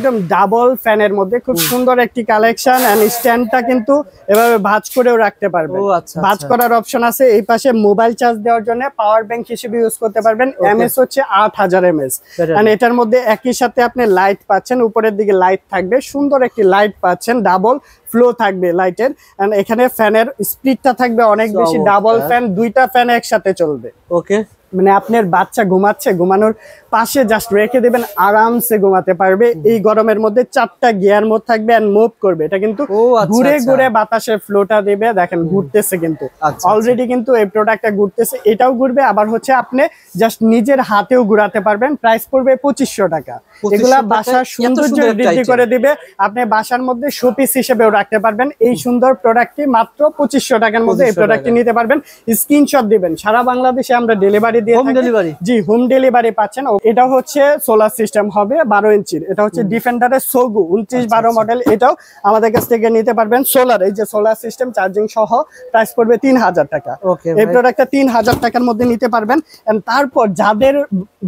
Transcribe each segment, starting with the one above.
একদম ডাবল ফ্যানের মধ্যে খুব সুন্দর একটি কালেকশন এন্ড স্ট্যান্ডটা কিন্তু এভাবে ভাঁজ করেও রাখতে পারবেন। ভাঁজ করার অপশন আছে। এই পাশে মোবাইল চার্জ দেওয়ার জন্য পাওয়ার ব্যাংক হিসেবে ইউজ করতে পারবেন। এমএস হচ্ছে 8000 এমএস এন্ড এটার মধ্যে একই সাথে আপনি লাইট পাচ্ছেন, উপরের দিকে লাইট থাকবে, সুন্দর একটি লাইট পাচ্ছেন, ডাবল ফ্লো থাকবে লাইটের এন্ড এখানে ফ্যানের স্পিডটা থাকবে অনেক বেশি, ডাবল ফ্যান, দুইটা ফ্যান একসাথে চলবে। ওকে, মানে আপনার বাচ্চা ঘুমাচ্ছে, ঘুমানোর পাশে জাস্ট রেখে দিবেন, আরামসে ঘুমাতে পারবে। এই গরমের মধ্যে 4টা গিয়ার মোড থাকবে এন্ড মুভ করবে। এটা কিন্তু ঘুরে ঘুরে বাতাসের ফ্লোটা দিবে, দেখেন ঘুরতেছে কিন্তু অলরেডি কিন্তু এই প্রোডাক্টটা ঘুরতেছে, এটাও ঘুরবে। আবার হচ্ছে আপনি জাস্ট নিজের হাতেও ঘুরাতে পারবেন। প্রাইস পড়বে 2500 টাকা। এগুলা বাসার সৌন্দর্য বৃদ্ধি করে দিবে, আপনি বাসার মধ্যে শোপিস হিসেবেও রাখতে পারবেন। এই সুন্দর প্রোডাক্টটি মাত্র 2500 টাকার মধ্যে এই প্রোডাক্টটি নিতে পারবেন। স্ক্রিনশট দিবেন, সারা বাংলাদেশে আমরা ডেলিভারি দিয়ে থাকি। জি, হোম ডেলিভারি পাচ্ছেন। এটা হচ্ছে সোলার সিস্টেম হবে 12 ইঞ্চির। এটা হচ্ছে ডিফেন্ডারের সোগু 2912 মডেল। এটাও আমাদের কাছ থেকে নিতে পারবেন সোলার, এই যে সোলার সিস্টেম চার্জিং সহ। প্রাইস পড়বে 3000 টাকা। এই প্রোডাক্টটা 3000 টাকার মধ্যে নিতে পারবেন। তারপর যাদের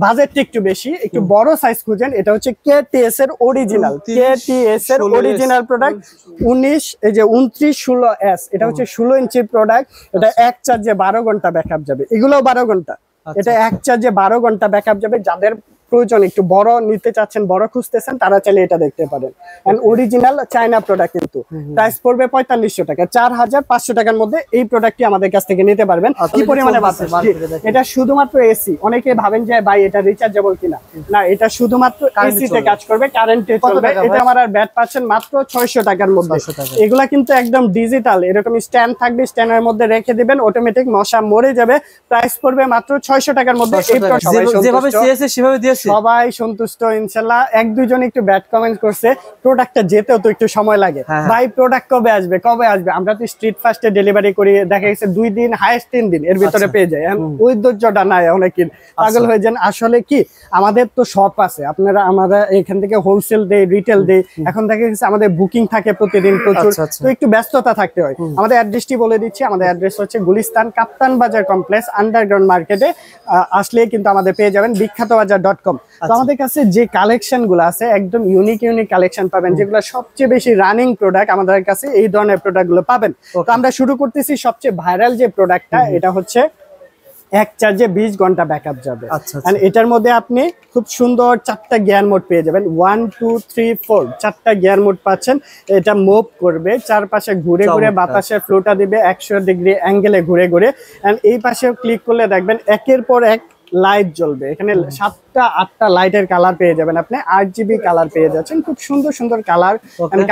বাজেটটা একটু বেশি, একটু বড় সাইজ খুঁজেন, এটা হচ্ছে কেটিএস এর অরিজিনাল, কেটিএস এর অরিজিনাল প্রোডাক্ট 2916S। এটা হচ্ছে 16 ইঞ্চির প্রোডাক্ট। এটা এক চার্জে 12 ঘন্টা ব্যাকআপ যাবে। এগুলোও 12 ঘন্টা। এটা এক চার্জে 12 ঘন্টা ব্যাকআপ যাবে। যাদের প্রয়োজন একটু বড় নিতে চাচ্ছেন, বড় খুঁজতেছেন, তারা চাইলে এটা দেখতে পারেন। এন্ড অরিজিনাল চায়না প্রোডাক্ট কিন্তু। প্রাইস পড়বে 4500 টাকা। 4500 টাকার মধ্যে এই প্রোডাক্টটি আমাদের কাছ থেকে নিতে পারবেন। কি পরিমাণে বাতাস! এটা শুধুমাত্র এসি। অনেকে ভাবেন যে ভাই এটা রিচার্জেবল কিনা, না, এটা শুধুমাত্র এসি তে কাজ করবে, কারেন্টে চলবে। এটা আমার আর ব্যাট পাচ্ছেন মাত্র 600 টাকার মধ্যে। এগুলা কিন্তু একদম ডিজিটাল, এরকম স্ট্যান্ড থাকবে, স্ট্যান্ডের মধ্যে রেখে দিবেন, অটোমেটিক মশা মরে যাবে। প্রাইস পড়বে মাত্র 600 টাকার মধ্যে। এই যেভাবে চেয়েছে সেভাবে দিয়েছে, সবাই সন্তুষ্ট ইনশাআল্লাহ। এক দুইজন একটু ব্যাড কমেন্ট করছে, প্রোডাক্টটা যেতেও তো একটু সময় লাগে। ভাই প্রোডাক্ট কবে আসবে, কবে আসবে? আমরা তো স্ট্রিট ফাস্টে ডেলিভারি করি, দেখা গেছে 2 দিন, হাইস্ট 3 দিন এর ভিতরে পেয়ে যায়। ওই ধৈর্যটা নাই অনেকের, পাগল হয়ে যান। আসলে কি, আমাদের তো শপ আছে, আপনারা আমরা এখান থেকে হোলসেল দেই, রিটেল দেই। এখন দেখা গেছে আমাদের বুকিং থাকে প্রতিদিন প্রচুর, তো একটু ব্যস্ততা থাকতে হয়। আমাদের অ্যাড্রেসটি বলে দিচ্ছি। আমাদের অ্যাড্রেস হচ্ছে গুলিস্তান কাপ্তান বাজার কমপ্লেক্স, আন্ডারগ্রাউন্ড মার্কেটে আসলে কিন্তু আমাদের পেয়ে যাবেন বিখ্যাতবাজার.com। তো আমাদের কাছে যে কালেকশন গুলো আছে একদম ইউনিক কালেকশন পাবেন, যেগুলো সবচেয়ে বেশি রানিং প্রোডাক্ট আমাদের কাছে এই ধরনের প্রোডাক্ট গুলো পাবেন। তো আমরা শুরু করতেছি সবচেয়ে ভাইরাল যে প্রোডাক্টটা, এটা হচ্ছে এক চার্জে 20 ঘন্টা ব্যাকআপ যাবে। আর এটার মধ্যে আপনি খুব সুন্দর 4টা গিয়ার মোড পেয়ে যাবেন। 1 2 3 4 4টা গিয়ার মোড পাচ্ছেন। এটা মুভ করবে, চারপাশে ঘুরে ঘুরে বাতাসের ফ্লোটা দিবে 100 ডিগ্রি অ্যাঙ্গেলে ঘুরে ঘুরে। এন্ড এই পাশে ক্লিক করলে দেখবেন একের পর এক লাইট জ্বলবে। এখানে 7টা 8টা লাইটের কালার পেয়ে যাবেন আপনি। 8GB কালার পেয়ে যাচ্ছেন, খুব সুন্দর সুন্দর কালার।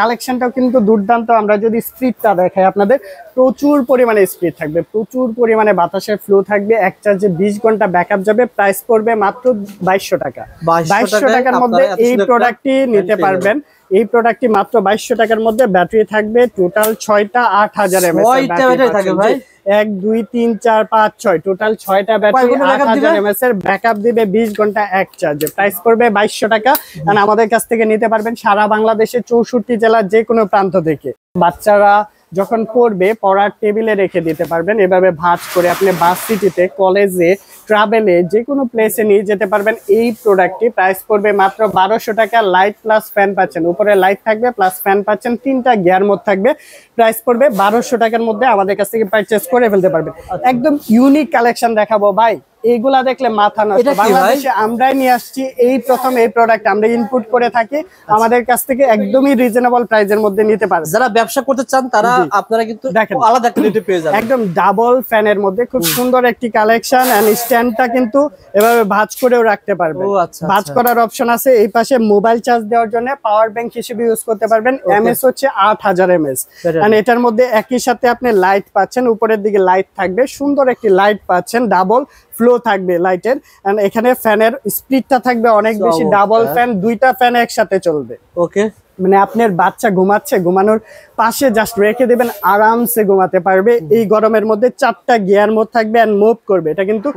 কালেকশনটাও কিন্তু দুর্দান্ত। আমরা যদি স্পিডটা দেখাই আপনাদের, প্রচুর পরিমাণে স্পিড থাকবে, প্রচুর পরিমাণে বাতাসের ফ্লো থাকবে। এক চার্জে 20 ঘন্টা ব্যাকআপ যাবে। প্রাইস পড়বে মাত্র 2200 টাকা। 2200 টাকার মধ্যে এই প্রোডাক্টটি নিতে পারবেন। এই প্রোডাক্টটি মাত্র 2200 টাকার মধ্যে। ব্যাটারি থাকবে টোটাল 6টা 8000 mAh ব্যাটারি থাকবে ভাই। 1 2 3 4 5 6 টোটাল 6টা ব্যাটারি 8000 mAh এর ব্যাকআপ দিবে 20 ঘন্টা এক চার্জে। প্রাইস পড়বে 2200 টাকা। আর আমাদের কাছ থেকে নিতে পারবেন সারা বাংলাদেশে 64 জেলার যে কোনো প্রান্ত থেকে। বাচ্চারা যখন পড়বে, পড়ার টেবিলে রেখে দিতে পারবেন। এভাবে ভাঁজ করে আপনি বাস সিটিতে, কলেজে, ট্রাভেলে, যে কোনো প্লেসে নিয়ে যেতে পারবেন। এই প্রোডাক্টটি প্রাইস পড়বে মাত্র 1200 টাকা। লাইট প্লাস ফ্যান পাচ্ছেন, উপরে লাইট থাকবে প্লাস ফ্যান পাচ্ছেন, 3টা গিয়ার মোড থাকবে। প্রাইস পড়বে 1200 টাকার মধ্যে। আমাদের কাছ থেকে পারচেজ করে ফেলতে পারবেন। একদম ইউনিক কালেকশন দেখাবো ভাই, এগুলা দেখলে মাথা নষ্ট। বাংলাদেশে আমরাই নিয়ে আসছি, এই প্রথম এই প্রোডাক্ট আমরা ইনপুট করে থাকি। আমাদের কাছ থেকে একদমই রিজনেবল প্রাইসের মধ্যে নিতে পারেন। যারা ব্যবসা করতে চান তারা আপনারা কিন্তু দেখেন আলাদা কোয়ালিটি পেয়ে যাবেন। একদম ডাবল ফ্যানের মধ্যে খুব সুন্দর একটি কালেকশন। এন্ড স্ট্যান্ডটা কিন্তু এভাবে ভাঁজ করেও রাখতে পারবেন। ভাঁজ করার অপশন আছে। এই পাশে মোবাইল চার্জ দেওয়ার জন্য পাওয়ার ব্যাংক হিসেবে ইউজ করতে পারবেন। এমএস হচ্ছে 8000 mAh। এন্ড এটার মধ্যে একই সাথে আপনি লাইট পাচ্ছেন, উপরের দিকে লাইট থাকবে, সুন্দর একটি লাইট পাচ্ছেন, ডাবল ফ্লো থাকবে লাইটের। এন্ড এখানে ফ্যানের স্পিডটা থাকবে অনেক বেশি, ডাবল ফ্যান, দুইটা ফ্যান একসাথে চলবে। ওকে, মানে আপনার বাচ্চা ঘুমাচ্ছে, ঘুমানোর পাশে জাস্ট রেখে দেবেন, আরামসে ঘুমাতে পারবে। এই গরমের মধ্যে 4টা গিয়ার মোড থাকবে এন্ড মুভ করবে। এটা কিন্তু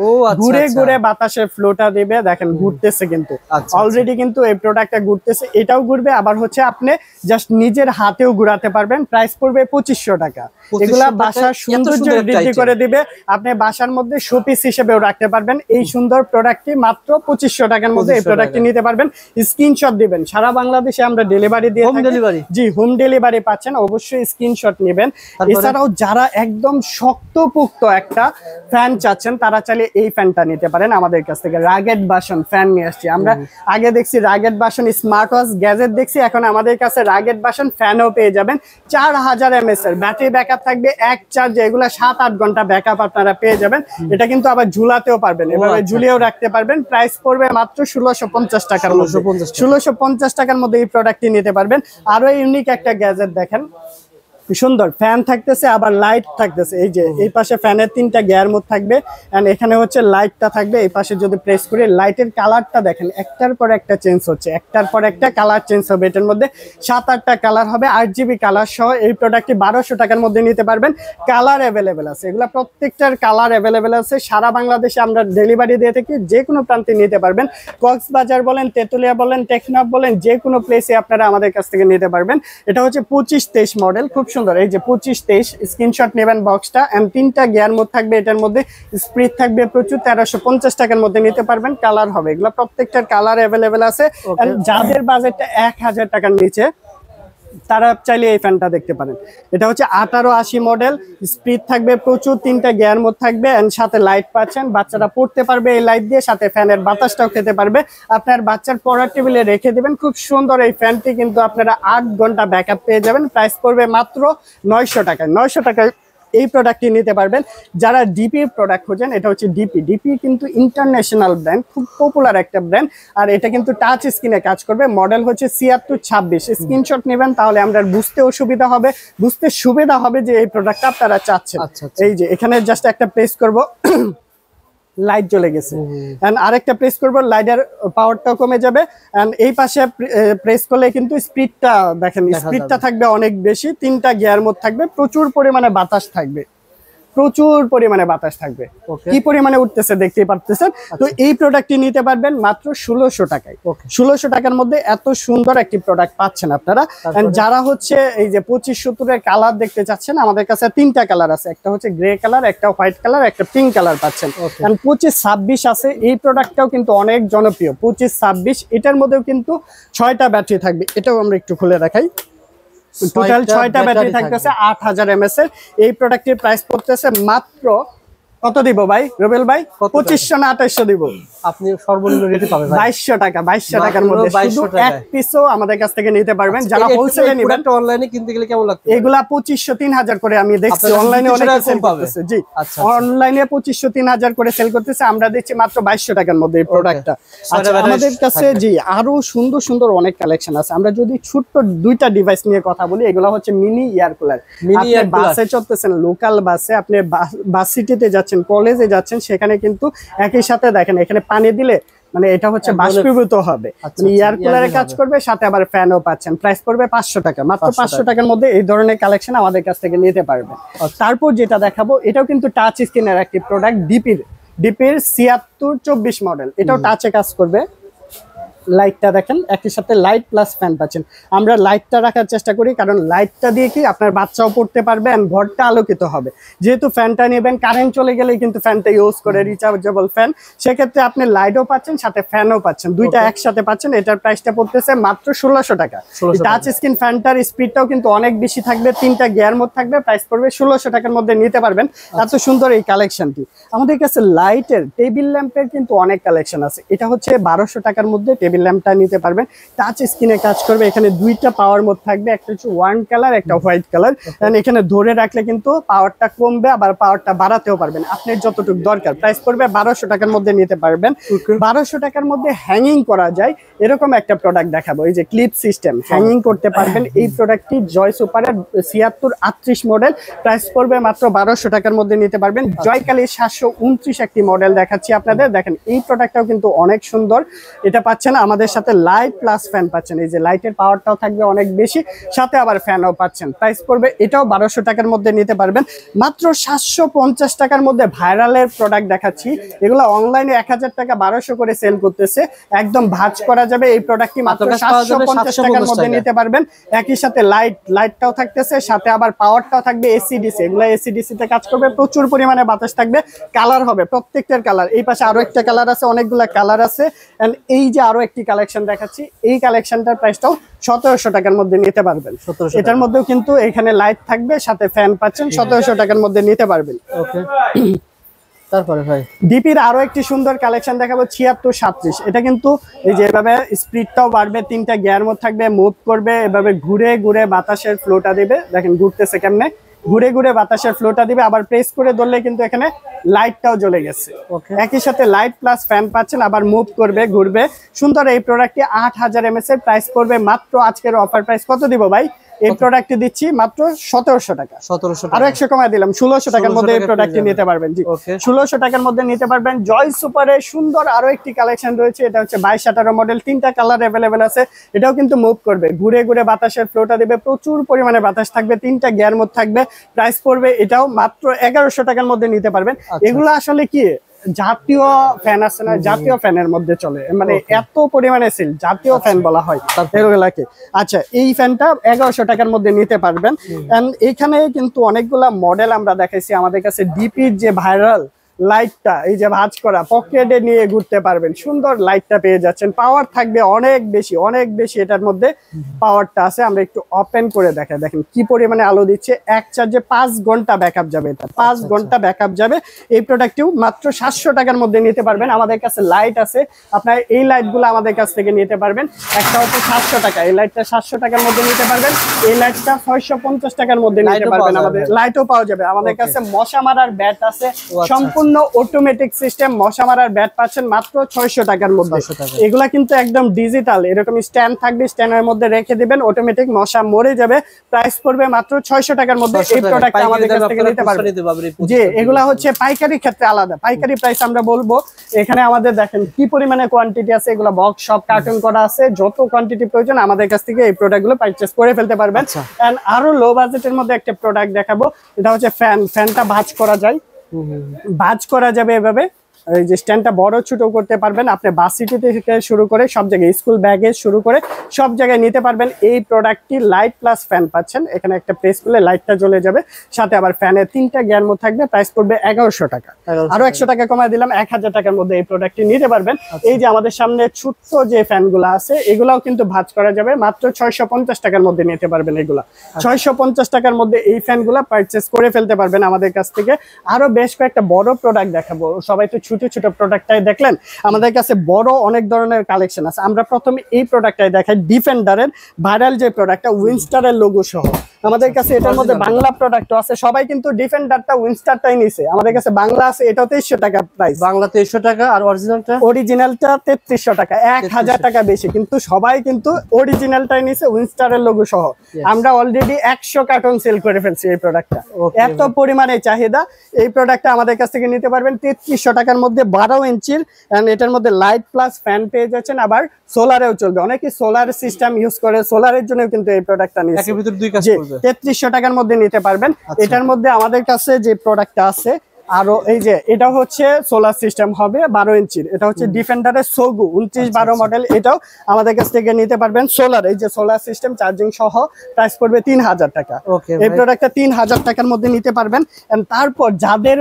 ঘুরে ঘুরে বাতাসে ফ্লোটা দিবে, দেখেন ঘুরতেছে কিন্তু অলরেডি কিন্তু এই প্রোডাক্টটা ঘুরতেছে, এটাও ঘুরবে। আবার হচ্ছে আপনি জাস্ট নিজের হাতেও ঘুরাতে পারবেন। প্রাইস পড়বে 2500 টাকা। এগুলা বাসার সৌন্দর্য বৃদ্ধি করে দিবে, আপনি বাসার মধ্যে শোপিস হিসেবেও রাখতে পারবেন। এই সুন্দর প্রোডাক্টটি মাত্র 2500 টাকার মধ্যে এই প্রোডাক্টটি নিতে পারবেন। স্ক্রিনশট দিবেন, সারা বাংলাদেশে আমরা ডেলিভারি দিয়ে থাকি। জি, হোম ডেলিভারি পাচ্ছেন, অবশ্যই স্ক্রিনশট নেবেন। এছাড়াও যারা একদম শক্তপোক্ত একটা ফ্যান চাচ্ছেন তারা চাইলে এই ফ্যানটা নিতে পারেন আমাদের কাছ থেকে। রাগেট বাসন ফ্যান নিয়ে আসছি আমরা, আগে দেখছি রাগেট বাসন স্মার্ট ওয়াচ গ্যাজেট দেখছি, এখন আমাদের কাছে রাগেট বাসন ফ্যানও পেয়ে যাবেন। 4000 mAh এর ব্যাটারি ব্যাকআপ থাকবে, এক চার্জে এগুলা 7-8 ঘন্টা ব্যাকআপ আপনারা পেয়ে যাবেন। এটা কিন্তু আবার ঝুলাতেও পারবেন, এভাবে ঝুলিয়েও রাখতে পারবেন। প্রাইস পড়বে মাত্র 1650 টাকার মধ্যে। 1650 টাকার মধ্যে এই প্রোডাক্টটি নিতে পারবেন। আরো ইউনিক একটা গ্যাজেট দেখেন, সুন্দর ফ্যান থাকতেছে, আবার লাইট থাকতেছে। এই যে এই পাশে ফ্যানের 3টা গিয়ার মোড থাকবে এন্ড এখানে হচ্ছে লাইটটা থাকবে। এই পাশে যদি প্রেস করি লাইটের কালারটা দেখেন, একটার পর একটা চেঞ্জ হচ্ছে, একটার পর একটা কালার চেঞ্জ হবে। এটার মধ্যে 7-8টা কালার হবে, 8GB কালার সহ। এই প্রোডাক্টটি 1200 টাকার মধ্যে নিতে পারবেন। কালার অ্যাভেলেবেল আছে, এগুলা প্রত্যেকটার কালার অ্যাভেলেবেল আছে। সারা বাংলাদেশে আমরা ডেলিভারি দিয়ে থাকি, যে কোনো প্রান্তে নিতে পারবেন। কক্সবাজার বলেন, তেতুলিয়া বলেন, টেকনাফ বলেন, যে কোনো প্লেসে আপনারা আমাদের কাছ থেকে নিতে পারবেন। এটা হচ্ছে 25-23 মডেল, খুব সুন্দর। এই যে 25-23 স্ক্রিনশট নেবেন বক্সটা এন্ড 3টা গিয়ার মোড থাকবে। এটার মধ্যে স্পিড থাকবে প্রচুর, 1350 টাকার মধ্যে নিতে পারবেন। কালার হবে, এগুলো প্রত্যেকটার কালার অ্যাভেলেবেল আছে। যাদের বাজেটটা 1000 টাকার নিচে তারা চাইলে এই ফ্যানটা দেখতে পারেন। এটা হচ্ছে 1880 মডেল, স্পিড থাকবে প্রচুর, 3টা গিয়ার মোড থাকবে এন্ড সাথে লাইট পাচ্ছেন। বাচ্চারা পড়তে পারবে এই লাইট দিয়ে, সাথে ফ্যানের বাতাসটাও খেতে পারবে। আপনার বাচ্চার পড়ার টেবিলে রেখে দিবেন, খুব সুন্দর এই ফ্যানটি কিন্তু আপনারা 8 ঘন্টা ব্যাকআপ পেয়ে যাবেন। প্রাইস পড়বে মাত্র 900 টাকা। 900 টাকায় এই প্রোডাক্টটি নিতে পারবেন। যারা ডিপির প্রোডাক্ট খোঁজেন, এটা হচ্ছে ডিপি কিন্তু ইন্টারন্যাশনাল ব্র্যান্ড, খুব পপুলার একটা ব্র্যান্ড। আর এটা কিন্তু টাচ স্ক্রিনে কাজ করবে। মডেল হচ্ছে 7626। স্ক্রিনশট নেবেন, তাহলে আমরা বুঝতেও সুবিধা হবে, বুঝতে সুবিধা হবে যে এই প্রোডাক্টটা আপনারা চাচ্ছেন। এই যে এখানে জাস্ট একটা প্রেস করব, লাইট জ্বলে গেছে। এন্ড আরেকটা প্রেস করব, লাইটের পাওয়ারটাও কমে যাবে। এন্ড এই পাশে প্রেস করলে কিন্তু স্পিডটা দেখেন, স্পিডটা থাকবে অনেক বেশি। 3টা গিয়ার মোড থাকবে, প্রচুর পরিমাণে বাতাস থাকবে, প্রচুর পরিমাণে বাতাস থাকবে। কি পরিমাণে উঠতেছে দেখতেই পারতেছেন। তো এই প্রোডাক্টটি নিতে পারবেন মাত্র 1600 টাকায়। 1600 টাকার মধ্যে এত সুন্দর একটি প্রোডাক্ট পাচ্ছেন আপনারা। যারা হচ্ছে এই যে 2570 এর কালার দেখতে চাচ্ছেন, আমাদের কাছে 3টা কালার আছে, একটা হচ্ছে গ্রে কালার, একটা হোয়াইট কালার, একটা পিঙ্ক কালার পাচ্ছেন। 2526 আছে, এই প্রোডাক্টটাও কিন্তু অনেক জনপ্রিয়। 2526 এটার মধ্যেও কিন্তু 6টা ব্যাটারি থাকবে। এটাও আমরা একটু খুলে দেখাই। টোটাল 6টা ব্যাটারি থাকতেছে, 8000 mAh এর। এই প্রোডাক্টের প্রাইস পড়তেছে মাত্র কত দিব ভাই রবেল ভাই? 2500 না 2800 দিব? আপনি সর্বনিম্ন রেটে পাবেন 2200 টাকা। 2200 টাকার মধ্যে শুধু এক পিসও আমাদের কাছ থেকে নিতে পারবেন। যারা হোলসেলে নেবেন, অনলাইনে কিনতে গেলে কেমন লাগবে? এগুলা 2500-3000 করে আমি দেখছি অনলাইনে অনেক সেল করতেছে। জি, অনলাইনে 2500-3000 করে সেল করতেছে, আমরা দিচ্ছি মাত্র 2200 টাকার মধ্যে এই প্রোডাক্টটা। আচ্ছা, আমাদের কাছে জি আরো সুন্দর সুন্দর অনেক কালেকশন আছে। আমরা যদি ছোট্ট 2টা ডিভাইস নিয়ে কথা বলি, এগুলা হচ্ছে মিনি এয়ার কুলার। আপনি বাসে চলতেছেন, লোকাল বাসে, আপনি বাস সিটিতে যাচ্ছেন, কলেজে যাচ্ছেন, সেখানে কিন্তু একই সাথে দেখেন এখানে পানি দিলে মানে এটা হচ্ছে বাষ্পীভূত হবে, এয়ার কুলারে কাজ করবে, সাথে আবার ফ্যানও পাচ্ছেন। প্রাইস পড়বে 500 টাকা। মাত্র 500 টাকার মধ্যে এই ধরনের কালেকশন আমাদের কাছ থেকে নিতে পারবেন। তারপর যেটা দেখাবো, এটাও কিন্তু টাচ স্ক্রিনের একটি প্রোডাক্ট, ডিপির 7624 মডেল। এটাও টাচে কাজ করবে। লাইটটা দেখেন, একই সাথে লাইট প্লাস ফ্যান পাচ্ছেন। আমরা লাইটটা রাখার চেষ্টা করি, কারণ লাইটটা দিয়ে কি আপনার বাচ্চাও পড়তে পারবে এন্ড ঘরটা আলোকিত হবে। যেহেতু ফ্যানটা নেবেন, কারেন্ট চলে গেলেই কিন্তু ফ্যানটা ইউজ করে, রিচার্জেবল ফ্যান, সেক্ষেত্রে আপনি লাইটও পাচ্ছেন, সাথে ফ্যানও পাচ্ছেন, দুইটা একসাথে পাচ্ছেন। এটার প্রাইসটা পড়তেছে মাত্র 1600 টাকা। টাচ স্ক্রিন ফ্যানটার স্পিডটাও কিন্তু অনেক বেশি থাকবে, 3টা গিয়ার মোড থাকবে। প্রাইস পড়বে 1600 টাকার মধ্যে নিতে পারবেন। এত সুন্দর এই কালেকশনটি। আমাদের কাছে লাইটের, টেবিল ল্যাম্পের কিন্তু অনেক কালেকশন আছে। এটা হচ্ছে 1200 টাকার মধ্যে টেবিল ল্যাম্পটা নিতে পারবেন। টাচ স্ক্রিনে কাজ করবে, এখানে 2টা পাওয়ার মোড থাকবে, একটা হচ্ছে ওয়ান কালার, একটা হোয়াইট কালার। এখানে ধরে রাখলে কিন্তু পাওয়ারটা কমবে, আবার পাওয়ারটা বাড়াতেও পারবেন আপনার যতটুকু দরকার। প্রাইস পড়বে 1200 টাকার মধ্যে নিতে পারবেন। 1200 টাকার মধ্যে হ্যাঙ্গিং করা যায় এরকম একটা প্রোডাক্ট দেখাবো। এই যে ক্লিপ সিস্টেম, হ্যাঙ্গিং করতে পারবেন। এই প্রোডাক্টটি জয় সুপারের 7638 মডেল। প্রাইস পড়বে মাত্র 1200 টাকার মধ্যে নিতে পারবেন। জয়কালী 729 একটি মডেল দেখাচ্ছি আপনাদের। দেখেন এই প্রোডাক্টটাও কিন্তু অনেক সুন্দর। এটা পাচ্ছেন আমাদের সাথে লাইট প্লাস ফ্যান পাচ্ছেন। এই যে লাইটের পাওয়ারটাও থাকবে অনেক বেশি, সাথে আবার ফ্যানও পাচ্ছেন। প্রাইস পড়বে এটাও 1200 টাকার মধ্যে নিতে পারবেন। মাত্র 750 টাকার মধ্যে ভাইরালের প্রোডাক্ট দেখাচ্ছি। এগুলো অনলাইনে 1000 টাকা 1200 করে সেল করতেছে। একদম ভাঁজ করা যাবে। এই প্রোডাক্টটি মাত্র 750 টাকার মধ্যে নিতে পারবেন। একই সাথে লাইটটাও থাকতেছে, সাথে আবার পাওয়ারটাও থাকবে এসি ডিসি। এগুলো এসি ডিসি তে কাজ করবে, প্রচুর পরিমাণে বাতাস থাকবে, কালার হবে প্রত্যেকটার কালার। এই পাশে আরো একটা কালার আছে, অনেকগুলা কালার আছে। এন্ড এই যে আরো একটি কালেকশন দেখাচ্ছি, এই কালেকশনটার প্রাইসটাও 1700 টাকার মধ্যে নিতে পারবেন। এটার মধ্যেও কিন্তু এখানে লাইট থাকবে, সাথে ফ্যান পাচ্ছেন। 1700 টাকার মধ্যে নিতে পারবেন। ওকে, তারপরে ভাই ডিপির আরো একটি সুন্দর কালেকশন দেখাবো 7637। এটা কিন্তু এই যে এভাবে স্পিডটাও বাড়বে, 3টা গিয়ার মোড থাকবে, মুভ করবে, এভাবে ঘুরে ঘুরে বাতাসের ফ্লোটা দিবে। দেখেন ঘুরতেছে কেমনে, ঘুরে ঘুরে বাতাসের ফ্লোটা দিবে। আবার প্রেস করে ধরলে কিন্তু এখানে লাইটটাও জ্বলে গেছে। একই সাথে লাইট প্লাস ফ্যান পাচ্ছেন, আবার মুভ করবে, ঘুরবে। সুন্দর এই প্রোডাক্টটি 8000 mAh এর। প্রাইস পড়বে মাত্র, আজকের অফার প্রাইস কত দিব ভাই? এই প্রোডাক্টটি দিচ্ছি মাত্র 1700 টাকা। 1700 আরো 100 কমায় দিলাম, 1600 টাকার মধ্যে এই প্রোডাক্টটি নিতে পারবেন। জি, 1600 টাকার মধ্যে নিতে পারবেন। জয় সুপারের সুন্দর আরো একটি কালেকশন রয়েছে। এটা হচ্ছে 2218 মডেল, 3টা কালার अवेलेबल আছে। এটাও কিন্তু মুভ করবে, ঘুরে ঘুরে বাতাসের ফ্লোটা দিবে, প্রচুর পরিমাণে বাতাস থাকবে, 3টা গিয়ার মোড থাকবে। প্রাইস পড়বে এটাও মাত্র 1100 টাকার মধ্যে নিতে পারবেন। এগুলো আসলে কি জাতীয় ফ্যান আছে না, জাতীয় ফ্যানের মধ্যে চলে, মানে এত পরিমাণে সেল, জাতীয় ফ্যান বলা হয় এগুলাকে। আচ্ছা, এই ফ্যানটা 1100 টাকার মধ্যে নিতে পারবেন। এন্ড এখানে কিন্তু অনেকগুলা মডেল আমরা দেখাইছি। আমাদের কাছে ডিপির যে ভাইরাল লাইটটা, এই যে ভাঁজ করা, পকেটে নিয়ে ঘুরতে পারবেন, সুন্দর লাইটটা পেয়ে যাচ্ছেন। পাওয়ার থাকবে অনেক বেশি, অনেক বেশি এটার মধ্যে পাওয়ারটা আছে। আমরা একটু ওপেন করে দেখাই, দেখেন কি পরিমাণে আলো দিচ্ছে। এক চার্জে 5 ঘন্টা ব্যাকআপ যাবে, এটা 5 ঘন্টা ব্যাকআপ যাবে। এই প্রোডাক্টটিও মাত্র 700 টাকার মধ্যে নিতে পারবেন। আমাদের কাছে লাইট আছে, আপনার এই লাইটগুলো আমাদের কাছ থেকে নিতে পারবেন। একটা হচ্ছে 700 টাকা, এই লাইটটা 700 টাকার মধ্যে নিতে পারবেন। এই লাইটটা 650 টাকার মধ্যে নিতে পারবেন। আমাদের লাইটও পাওয়া যাবে। আমাদের কাছে মশা মারার ব্যাট আছে, সম্পূর্ণ অটোমেটিক সিস্টেম। মশা মারার ব্যাট পাচ্ছেন মাত্র 600 টাকার মধ্যে। এগুলা কিন্তু একদম ডিজিটাল, এরকম স্ট্যান্ড থাকবে, স্ট্যান্ডের মধ্যে রেখে দিবেন, অটোমেটিক মশা মরে যাবে। প্রাইস পড়বে মাত্র 600 টাকার মধ্যে। এই প্রোডাক্ট আমাদের কাছ থেকে নিতে পারবেন। জি, এগুলা হচ্ছে পাইকারি ক্ষেত্রে আলাদা, পাইকারি প্রাইস আমরা বলবো। এখানে আমাদের দেখেন কি পরিমাণে কোয়ান্টিটি আছে, এগুলা বক্স সব কার্টুন করা আছে। যত কোয়ান্টিটি প্রয়োজন আমাদের কাছ থেকে এই প্রোডাক্টগুলো পারচেজ করে ফেলতে পারবেন। এন্ড আরো লো বাজেটের মধ্যে একটা প্রোডাক্ট দেখাবো। এটা হচ্ছে ফ্যান। ফ্যানটা ভাঁজ করা যায়, ভাঁজ করা যাবে এভাবে। এই যে স্ট্যান্ডটা বড় ছোট করতে পারবেন আপনি, বাস সিটি থেকে শুরু করে সব জায়গায়, স্কুল ব্যাগে শুরু করে সব জায়গায় নিতে পারবেন। এই প্রোডাক্টটি লাইট প্লাস ফ্যান পাচ্ছেন। এখানে একটা প্রেস করলে লাইটটা জ্বলে যাবে, সাথে আবার ফ্যানের 3টা গিয়ার মোড থাকবে। প্রাইস পড়বে 1100 টাকা। আরো 100 টাকা কমায় দিলাম, 1000 টাকার মধ্যে এই প্রোডাক্টটি নিতে পারবেন। এই যে আমাদের সামনে ছোট্ট যে ফ্যানগুলো আছে, এগুলাও কিন্তু ভাঁজ করা যাবে। মাত্র 650 টাকার মধ্যে নিতে পারবেন। এগুলা 650 টাকার মধ্যে এই ফ্যানগুলা পারচেজ করে ফেলতে পারবেন আমাদের কাছ থেকে। আরো বেশ কয়েকটা বড় প্রোডাক্ট দেখাবো। সবাই তো ছোট ছোট প্রোডাক্টটাই দেখলেন, আমাদের কাছে বড় অনেক ধরনের কালেকশন আছে। আমরা প্রথমে এই প্রোডাক্টটাই দেখাই, ডিফেন্ডারের ভাইরাল যে প্রোডাক্টটা, উইনস্টারের লোগো সহ। আমাদের কাছে এটার মধ্যে বাংলা প্রোডাক্ট আছে। সবাই কিন্তু ডিফেন্ডারটা উইনস্টারটাই নিছে, আমাদের কাছে বাংলা আছে। এটাও 2300 টাকা প্রাইস, বাংলা 2300 টাকা। আর অরিজিনালটা 3300 টাকা, 1000 টাকা বেশি। কিন্তু সবাই কিন্তু অরিজিনালটাই নিছে, উইনস্টারের লোগো সহ। আমরা অলরেডি 100 কার্টন সেল করে ফেলছি এই প্রোডাক্টটা, এত পরিমাণে চাহিদা। এই প্রোডাক্টটা আমাদের কাছ থেকে নিতে পারবেন 3300 টাকার মধ্যে, 12 ইঞ্চির। এন্ড এটার মধ্যে লাইট প্লাস ফ্যান পেয়ে যাচ্ছেন, আবার সোলারেও চলবে। অনেকে সোলার সিস্টেম ইউজ করে, সোলারের জন্য কিন্তু এই প্রোডাক্টটা নিচ্ছে। এর ভিতর দুই কাজ করবে। 3300 টাকার মধ্যে নিতে পারবেন। এটার মধ্যে আমাদের কাছে যে প্রোডাক্টটা আছে আরো, এই যে এটা হচ্ছে সোলার সিস্টেম হবে 12 ইঞ্চির। এটা হচ্ছে ডিফেন্ডারের সোগু 2912 মডেল। এটাও আমাদের কাছ থেকে নিতে পারবেন সোলার, এই যে সোলার সিস্টেম চার্জিং সহ। প্রাইস পড়বে 3000 টাকা। এই প্রোডাক্টটা 3000 টাকার মধ্যে নিতে পারবেন। তারপর যাদের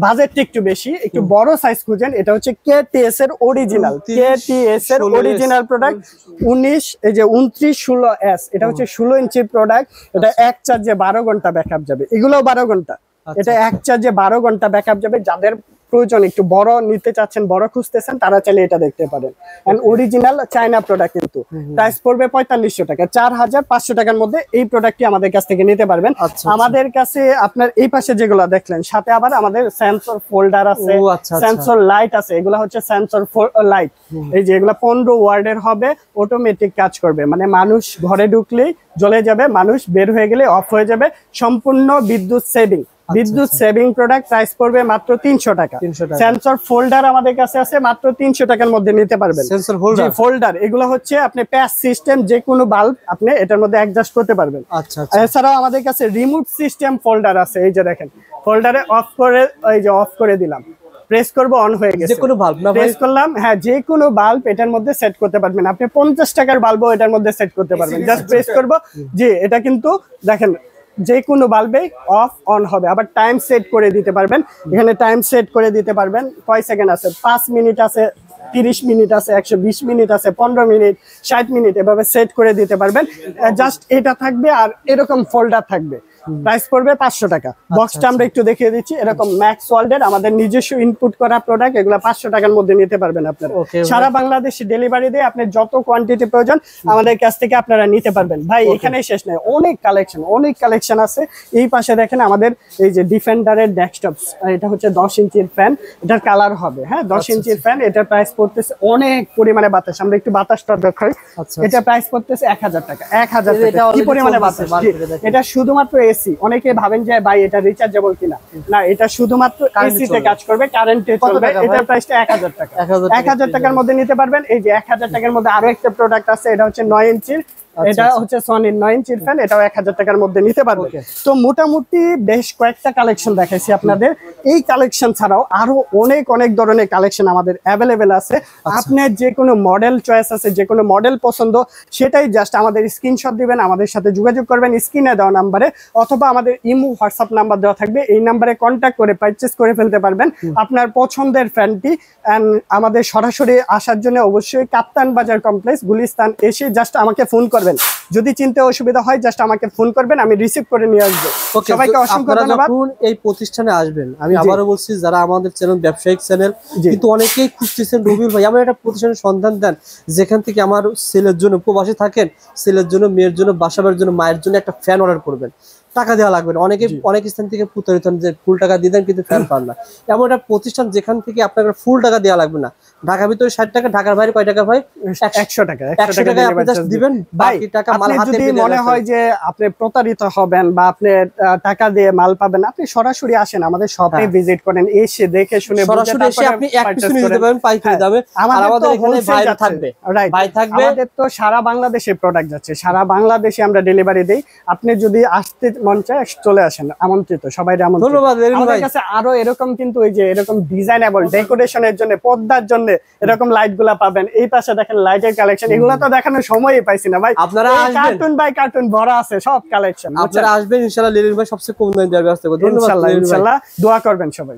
বাজেটটা একটু বেশি, একটু বড় সাইজ খুঁজেন, এটা হচ্ছে কেটিএস এর অরিজিনাল, কেটিএস এর অরিজিনাল প্রোডাক্ট 2916S। এটা হচ্ছে 16 ইঞ্চির প্রোডাক্ট। এটা এক চার্জে 12 ঘন্টা ব্যাকআপ যাবে। এগুলোও 12 ঘন্টা। এটা এক চার্জে 12 ঘন্টা ব্যাকআপ যাবে। যাদের প্রয়োজন একটু বড় নিতে চাচ্ছেন, বড় খুঁজতেছেন, তারা চাইলে এটা দেখতে পারেন। এন্ড অরিজিনাল চায়না প্রোডাক্ট কিন্তু। প্রাইস পড়বে 4500 টাকা, 4500 টাকার মধ্যে এই প্রোডাক্টটি আমাদের কাছ থেকে নিতে পারবেন। আমাদের কাছে আপনার এই পাশে যেগুলো দেখলেন, সাথে আবার আমাদের সেন্সর ফোল্ডার আছে, সেন্সর লাইট আছে। এগুলো হচ্ছে সেন্সর লাইট। এই যে এগুলো 15 ওয়ার্ডের হবে, অটোমেটিক কাজ করবে। মানে মানুষ ঘরে ঢুকলেই জ্বলে যাবে, মানুষ বের হয়ে গেলে অফ হয়ে যাবে, সম্পূর্ণ বিদ্যুৎ সেভিং। বিদ্যুৎ সেভিং প্রোডাক্ট, প্রাইস পড়বে মাত্র 300 টাকা। 300 টাকা। সেন্সর ফোল্ডার আমাদের কাছে আছে, মাত্র 300 টাকার মধ্যে নিতে পারবেন। সেন্সর হোল্ডার, ফোল্ডার এগুলো হচ্ছে আপনি প্যাচ সিস্টেম, যে কোনো বাল্ব আপনি এটার মধ্যে অ্যাডজাস্ট করতে পারবেন। আচ্ছা আচ্ছা। এছাড়াও আমাদের কাছে রিমোট সিস্টেম ফোল্ডার আছে, এই যে দেখেন ফোল্ডারে অফ করে, এই যে অফ করে দিলাম, প্রেস করব অন হয়ে গেছে। যে কোনো বাল্ব না ভাই? প্রেস করলাম, হ্যাঁ যে কোনো বাল্ব এটার মধ্যে সেট করতে পারবেন। আপনি 50 টাকার বাল্বও এটার মধ্যে সেট করতে পারবেন। জাস্ট প্রেস করব, জি এটা কিন্তু দেখেন যে কোনো বাল্বে অফ অন হবে। আবার টাইম সেট করে দিতে পারবেন, এখানে টাইম সেট করে দিতে পারবেন। কয় সেকেন্ড আছে, 5 মিনিট আছে, 30 মিনিট আছে, 120 মিনিট আছে, 15 মিনিট, 60 মিনিট, এভাবে সেট করে দিতে পারবেন। জাস্ট এটা থাকবে আর এরকম ফোল্ডার থাকবে। প্রাইস পড়বে 500 টাকা। বক্সটা আমরা একটু দেখিয়ে দিচ্ছি, এরকম ম্যাক্স ওয়ার্ল্ডের আমাদের নিজস্ব ইনপুট করা প্রোডাক্ট, এগুলো 500 টাকার মধ্যে নিতে পারবেন আপনারা। সারা বাংলাদেশে ডেলিভারি দিয়ে আপনি যত কোয়ান্টিটি প্রয়োজন আমাদের কাছ থেকে আপনারা নিতে পারবেন। ভাই এখানেই শেষ নয়, অনেক কালেকশন আছে। এই পাশে দেখেন আমাদের এই যে ডিফেন্ডারের ডেস্কটপ, এটা হচ্ছে 10 ইঞ্চির ফ্যান, এটার কালার হবে, হ্যাঁ 10 ইঞ্চির ফ্যান, এটার প্রাইস পড়তেছে অনেক পরিমাণে বাতাস। আমরা একটু বাতাসটা দেখাই, এটা প্রাইস পড়তেছে 1000 টাকা। 1000 টাকা কি পরিমাণে বাতাস! এটা শুধুমাত্র এসি। অনেকে ভাবেন যে ভাই এটা রিচার্জেবল কিনা, না এটা শুধুমাত্র এসি তে কাজ করবে, কারেন্টে চলবে। এটার প্রাইসটা 1000 টাকা। 1000 টাকার মধ্যে নিতে পারবেন। এই যে 1000 টাকার মধ্যে আরো একটা প্রোডাক্ট আছে, এটা হচ্ছে 9 ইঞ্চির, এটা হচ্ছে সনির 9 ইঞ্চির ফ্যান, এটাও 1000 টাকার মধ্যে নিতে পারবেন। তো মোটামুটি বেশ কয়েকটা কালেকশন দেখাইছি আপনাদের। এই কালেকশন ছাড়াও আরো অনেক ধরনের কালেকশন আমাদের অ্যাভেলেবেল আছে। আপনার যে কোনো মডেল চয়েস আছে, যে কোনো মডেল পছন্দ, সেটাই জাস্ট আমাদের স্ক্রিনশট দিবেন, আমাদের সাথে যোগাযোগ করবেন স্ক্রিনে দেওয়া নাম্বারে, অথবা আমাদের ইমো হোয়াটসঅ্যাপ নাম্বার দেওয়া থাকবে, এই নাম্বারে কন্ট্যাক্ট করে পারচেজ করে ফেলতে পারবেন আপনার পছন্দের ফ্যানটি। এন্ড আমাদের সরাসরি আসার জন্য অবশ্যই কাপ্তান বাজার কমপ্লেক্স গুলিস্তান এসে জাস্ট আমাকে ফোন করবেন। যদি চিনতে অসুবিধা হয় জাস্ট আমাকে ফোন করবেন, আমি রিসিভ করে নিয়ে আসবো। সবাইকে অসংখ্য ধন্যবাদ। যখন এই প্রতিষ্ঠানে আসবেন, আমি আবারও বলছি, যারা আমাদের চ্যানেল ব্যবসায়িক চ্যানেল, কিন্তু অনেকেই খুঁজতেছেন রবিউল ভাই আমার একটা প্রতিষ্ঠানের সন্ধান দেন যেখান থেকে আমার ছেলের জন্য, প্রবাসী থাকেন, ছেলের জন্য, মেয়ের জন্য, বাসাবার জন্য, মায়ের জন্য একটা ফ্যান অর্ডার করবেন, টাকা দেওয়া লাগবে না। অনেক স্থান থেকে প্রতারিত হন যে ফুল টাকা দিয়ে দেন কিন্তু ফ্যান পান না। এমন একটা প্রতিষ্ঠান যেখান থেকে আপনার ফুল টাকা দেওয়া লাগবে না। ঢাকার ভিতরে 60 টাকা, ঢাকার বাইরে কয় টাকা ভাই? 100 টাকা। 100 টাকা আপনি জাস্ট দিবেন, বাকি টাকা মাল হাতে যদি মনে হয় যে আপনি প্রতারিত হবেন বা আপনি টাকা দিয়ে মাল পাবেন, আপনি সরাসরি আসেন আমাদের শপে ভিজিট করেন, এসে দেখে শুনে সরাসরি এসে আপনি এক পিস নিয়ে যেতে পারবেন পাইকারি দামে। আর আমাদের এখানে ভাই থাকবে, ভাই থাকবে। আমাদের তো সারা বাংলাদেশে প্রোডাক্ট যাচ্ছে, সারা বাংলাদেশে আমরা ডেলিভারি দেই। আপনি যদি আসতে মন চায় চলে আসেন, আমন্ত্রিত, সবাই আমন্ত্রিত। ধন্যবাদ। আমাদের কাছে আরো এরকম কিন্তু এই যে এরকম ডিজাইনেবল ডেকোরেশনের জন্য, পর্দার জন্য এরকম লাইট গুলা পাবেন। এই পাশে দেখেন লাইটের কালেকশন, এগুলো তো দেখানোর সময়ই পাইছি না ভাই। আপনারা কার্টুন বাই কার্টুন ভরা আছে সব কালেকশন। আপনারা আসবেন ইনশাআল্লাহ, লিলির ভাই সবচেয়ে কম দামে দেওয়ার ব্যবস্থা করবেন। ধন্যবাদ। ইনশাআল্লাহ দোয়া করবেন সবাই।